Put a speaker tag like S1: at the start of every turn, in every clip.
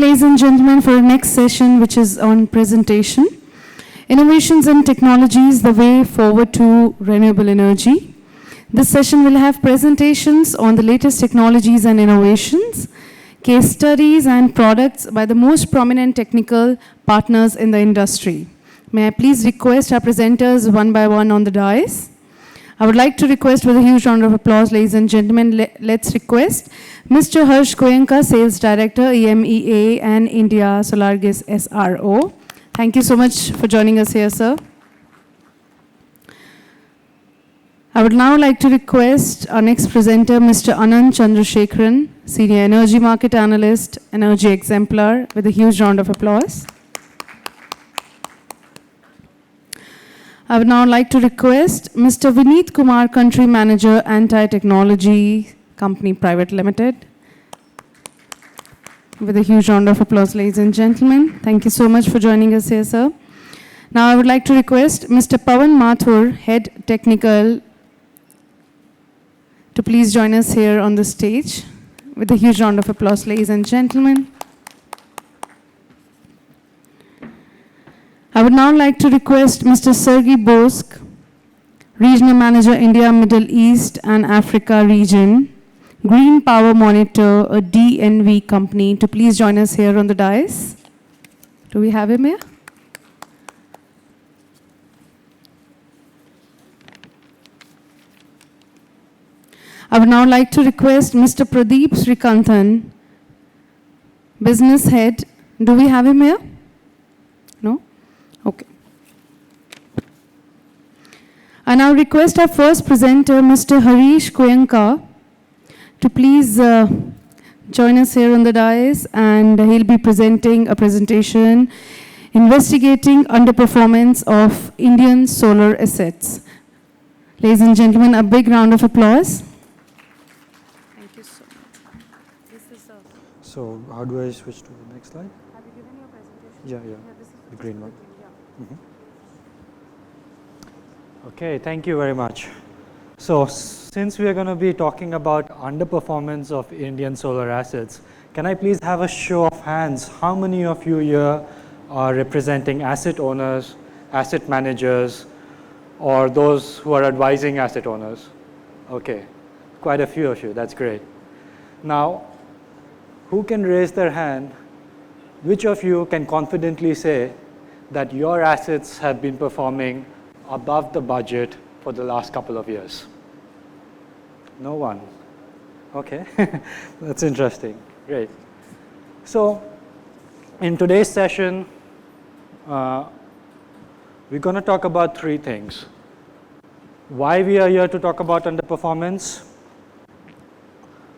S1: ladies and gentlemen, for our next session, which is on presentation, Innovations and Technologies, the Way Forward to Renewable Energy. This session will have presentations on the latest technologies and innovations, case studies and products by the most prominent technical partners in the industry. May I please request our presenters one by one on the dais. I would like to request with a huge round of applause, ladies and gentlemen, let's request Mr. Harsh Goenka, Sales Director, EMEA and India Solargis SRO. Thank you so much for joining us here, sir. I would now like to request our next presenter, Mr. Anand Chandrasekharan, Senior Energy Market Analyst, Energy Exemplar, with a huge round of applause. I would now like to request Mr. Vineet Kumar, Country Manager, Anti-Technology Company Private Limited. With a huge round of applause, ladies and gentlemen. Thank you so much for joining us here, sir. Now I would like to request Mr. Pawan Mathur, Head Technical, to please join us here on the stage. With a huge round of applause, ladies and gentlemen. I would now like to request Mr. Sergey Bosk, Regional Manager, India, Middle East and Africa Region, Green Power Monitor, a DNV company, to please join us here on the dais. Do we have him here? I would now like to request Mr. Pradeep Srikanthan, Business Head. Do we have him here? No? Okay. I now request our first presenter, Mr. Harish Goenka, to please join us here on the dais, and he'll be presenting a presentation investigating underperformance of Indian solar assets. Ladies and gentlemen, a big round of applause. Thank you so much.
S2: So how do I switch to the next slide?
S1: Have you given your presentation?
S2: Yeah,
S1: This is
S2: the green one.
S1: Yeah.
S2: Okay, thank you very much. So since we are going to be talking about underperformance of Indian solar assets, can I please have a show of hands? How many of you here are representing asset owners, asset managers, or those who are advising asset owners? Okay, quite a few of you, that's great. Now, who can raise their hand? Which of you can confidently say that your assets have been performing above the budget for the last couple of years? No one. Okay, that's interesting. Great. So in today's session, we're going to talk about three things. Why we are here to talk about underperformance,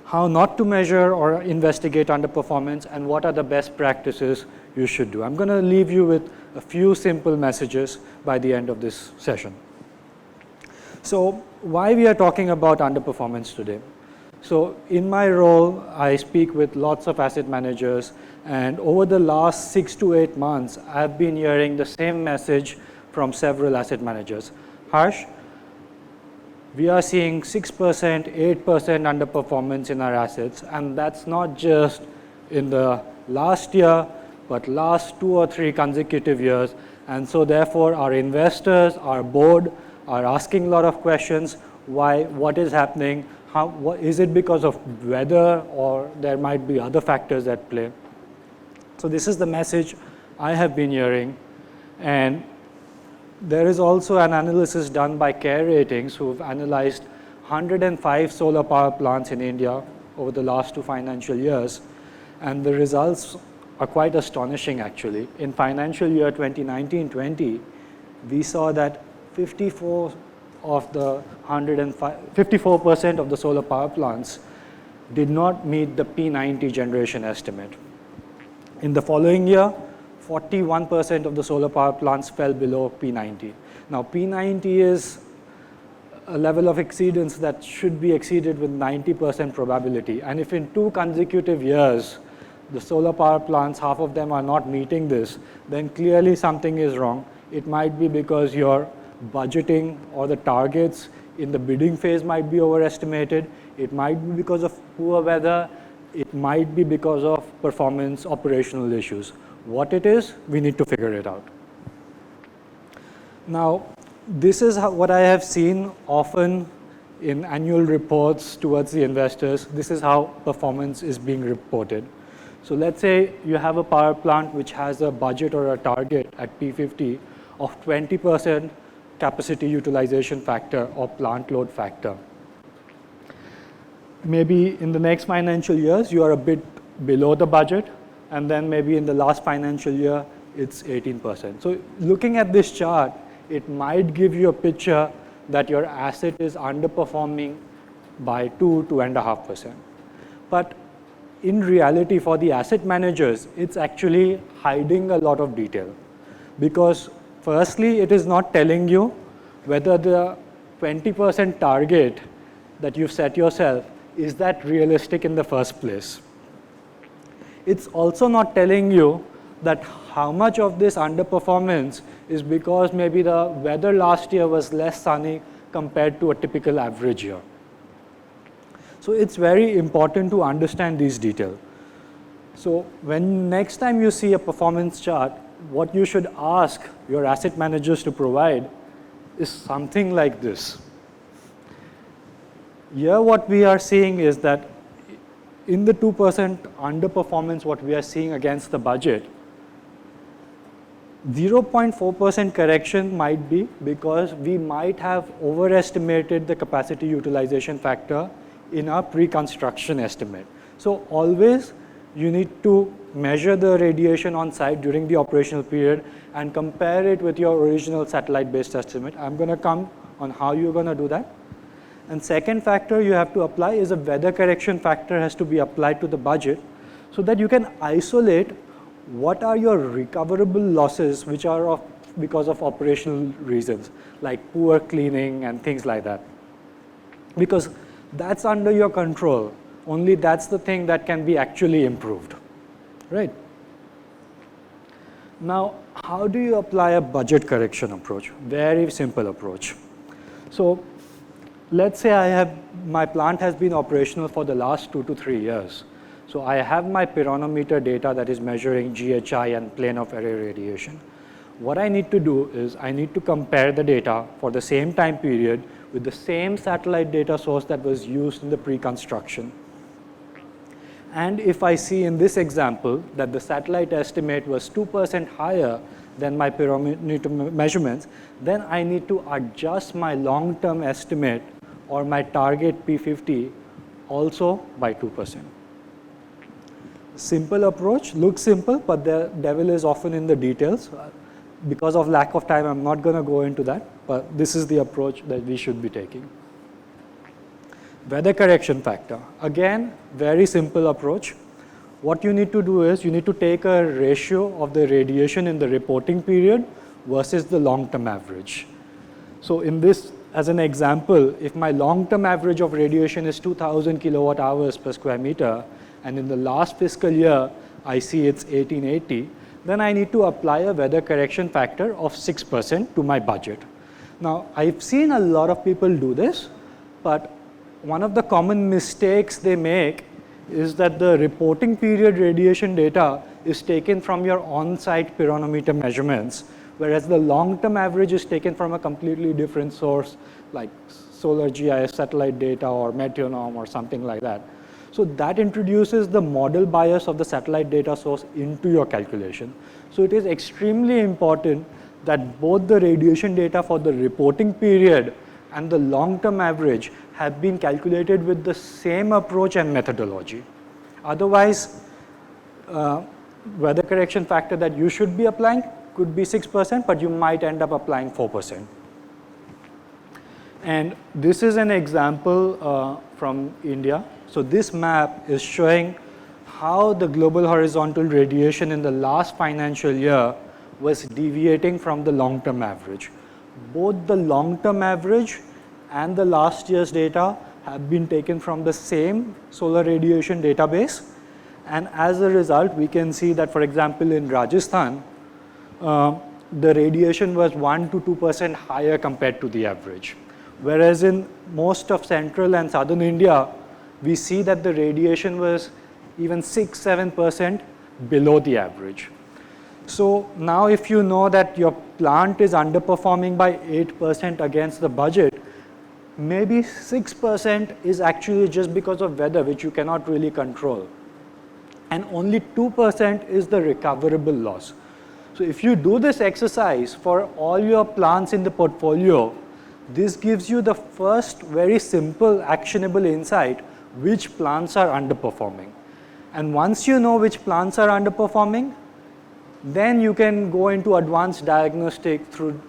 S2: how not to measure or investigate underperformance, and what are the best practices you should do. I'm going to leave you with a few simple messages by the end of this session. So why we are talking about underperformance today? So in my role, I speak with lots of asset managers, and over the last 6 to 8 months, I've been hearing the same message from several asset managers. Harsh, we are seeing 6%, 8% underperformance in our assets, and that's not just in the last year, but last 2 or 3 consecutive years. And so therefore, our investors, our board, are asking a lot of questions. Why? What is happening? Is it because of weather, or there might be other factors at play? So this is the message I have been hearing. And there is also an analysis done by Care Ratings, who've analyzed 105 solar power plants in India over the last 2 financial years. And the results are quite astonishing, actually. In financial year 2019-20, we saw that 54% of the solar power plants did not meet the P90 generation estimate. In the following year, 41% of the solar power plants fell below P90. Now, P90 is a level of exceedance that should be exceeded with 90% probability. And if in 2 consecutive years, the solar power plants, half of them are not meeting this, then clearly something is wrong. It might be because your budgeting or the targets in the bidding phase might be overestimated. It might be because of poor weather. it might be because of performance operational issues. What it is, we need to figure it out. Now, this is what I have seen often in annual reports towards the investors. This is how performance is being reported. So let's say you have a power plant which has a budget or a target at P50 of 20% capacity utilization factor or plant load factor. Maybe in the next financial years, you are a bit below the budget, and then maybe in the last financial year, it's 18%. So looking at this chart, it might give you a picture that your asset is underperforming by 2.5%. But in reality, for the asset managers, it's actually hiding a lot of detail. Because firstly, it is not telling you whether the 20% target that you've set yourself, is that realistic in the first place? It's also not telling you that how much of this underperformance is because maybe the weather last year was less sunny compared to a typical average year. So it's very important to understand these details. So when next time you see a performance chart, what you should ask your asset managers to provide is something like this. Here what we are seeing is that in the 2% underperformance what we are seeing against the budget, 0.4% correction might be because we might have overestimated the capacity utilization factor in our pre-construction estimate. So always you need to measure the radiation on site during the operational period and compare it with your original satellite-based estimate. I'm going to come on how you're going to do that. And second factor you have to apply is a weather correction factor has to be applied to the budget so that you can isolate what are your recoverable losses which are because of operational reasons like poor cleaning and things like that. Because that's under your control. Only that's the thing that can be actually improved, right? Now, how do you apply a budget correction approach? Very simple approach. So let's say my plant has been operational for the last 2 to 3 years. So I have my pyranometer data that is measuring GHI and plane of array radiation. What I need to do is I need to compare the data for the same time period with the same satellite data source that was used in the pre-construction. And if I see in this example that the satellite estimate was 2% higher than my pyranometer measurements, then I need to adjust my long-term estimate or my target P50 also by 2%. Simple approach, looks simple, but the devil is often in the details. Because of lack of time, I'm not going to go into that, but this is the approach that we should be taking. Weather correction factor. Again, very simple approach. What you need to do is you need to take a ratio of the radiation in the reporting period versus the long-term average. So in this, as an example, if my long-term average of radiation is 2000 kilowatt hours per square meter, and in the last fiscal year, I see it's 1880, then I need to apply a weather correction factor of 6% to my budget. Now, I've seen a lot of people do this, but one of the common mistakes they make is that the reporting period radiation data is taken from your on-site pyranometer measurements, whereas the long-term average is taken from a completely different source like solar GIS satellite data or Meteonom or something like that. So that introduces the model bias of the satellite data source into your calculation. So it is extremely important that both the radiation data for the reporting period and the long-term average have been calculated with the same approach and methodology. Otherwise, weather correction factor that you should be applying could be 6%, but you might end up applying 4%. And this is an example from India. So this map is showing how the global horizontal radiation in the last financial year was deviating from the long-term average. Both the long-term average and the last year's data have been taken from the same solar radiation database. And as a result, we can see that, for example, in Rajasthan, the radiation was 1 to 2% higher compared to the average. Whereas in most of central and southern India, we see that the radiation was even 6, 7% below the average. So now if you know that your plant is underperforming by 8% against the budget, maybe 6% is actually just because of weather, which you cannot really control. And only 2% is the recoverable loss. So if you do this exercise for all your plants in the portfolio, this gives you the first very simple actionable insight which plants are underperforming. And once you know which plants are underperforming, then you can go into advanced diagnostic through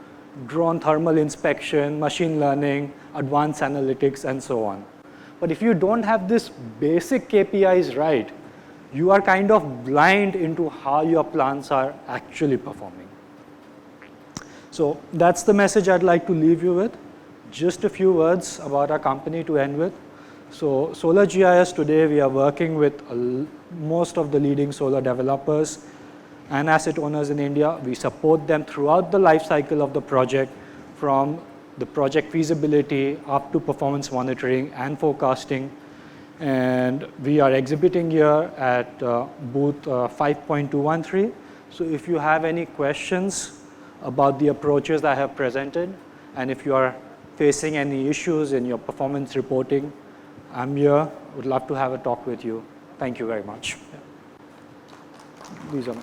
S2: drone thermal inspection, machine learning, advanced analytics, and so on. But if you don't have this basic KPIs right, you are kind of blind into how your plants are actually performing. So that's the message I'd like to leave you with. Just a few words about our company to end with. So Solar GIS today, we are working with most of the leading solar developers and asset owners in India. We support them throughout the life cycle of the project, from the project feasibility up to performance monitoring and forecasting. And we are exhibiting here at booth 5.213. So if you have any questions about the approaches I have presented, and if you are facing any issues in your performance reporting, I'm here. Would love to have a talk with you. Thank you very much. These are